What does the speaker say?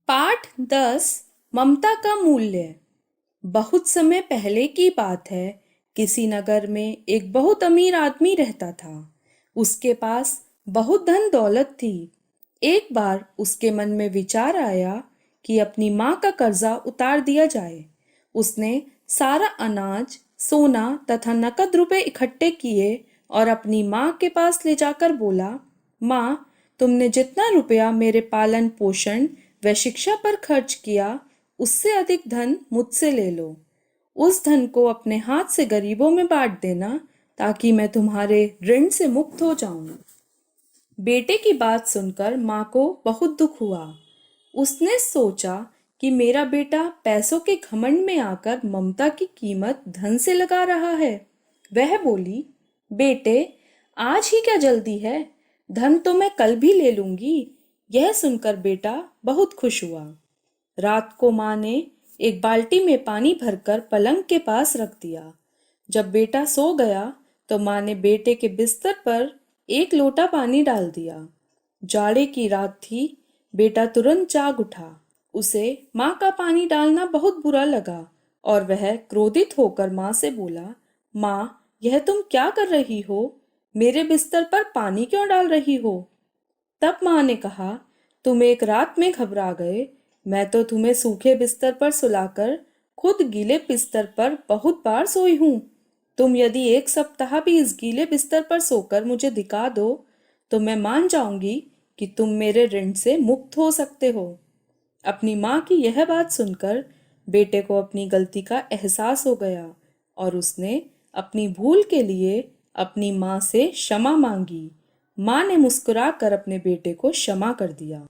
पाठ 10। ममता का मूल्य। बहुत समय पहले की बात है। किसी नगर में एक बहुत अमीर आदमी रहता था। उसके पास बहुत धन दौलत थी। एक बार उसके मन में विचार आया कि अपनी माँ का कर्जा उतार दिया जाए। उसने सारा अनाज, सोना तथा नकद रुपए इकट्ठे किए और अपनी माँ के पास ले जाकर बोला, माँ, तुमने जितना रुपया मेरे पालन पोषण व शिक्षा पर खर्च किया, उससे अधिक धन मुझसे ले लो। उस धन को अपने हाथ से गरीबों में बांट देना, ताकि मैं तुम्हारे ऋण से मुक्त हो जाऊं। बेटे की बात सुनकर माँ को बहुत दुख हुआ। उसने सोचा कि मेरा बेटा पैसों के घमंड में आकर ममता की कीमत धन से लगा रहा है। वह बोली, बेटे, आज ही क्या जल्दी है? धन तो मैं कल भी ले लूंगी। यह सुनकर बेटा बहुत खुश हुआ। रात को माँ ने एक बाल्टी में पानी भरकर पलंग के पास रख दिया। जब बेटा सो गया तो माँ ने बेटे के बिस्तर पर एक लोटा पानी डाल दिया। जाड़े की रात थी। बेटा तुरंत जाग उठा। उसे माँ का पानी डालना बहुत बुरा लगा और वह क्रोधित होकर माँ से बोला, माँ, यह तुम क्या कर रही हो? मेरे बिस्तर पर पानी क्यों डाल रही हो? तब माँ ने कहा, तुम एक रात में घबरा गए। मैं तो तुम्हें सूखे बिस्तर पर सुलाकर खुद गीले बिस्तर पर बहुत बार सोई हूँ। तुम यदि एक सप्ताह भी इस गीले बिस्तर पर सोकर मुझे दिखा दो तो मैं मान जाऊंगी कि तुम मेरे ऋण से मुक्त हो सकते हो। अपनी माँ की यह बात सुनकर बेटे को अपनी गलती का एहसास हो गया और उसने अपनी भूल के लिए अपनी माँ से क्षमा मांगी। माँ ने मुस्कुराकर अपने बेटे को क्षमा कर दिया।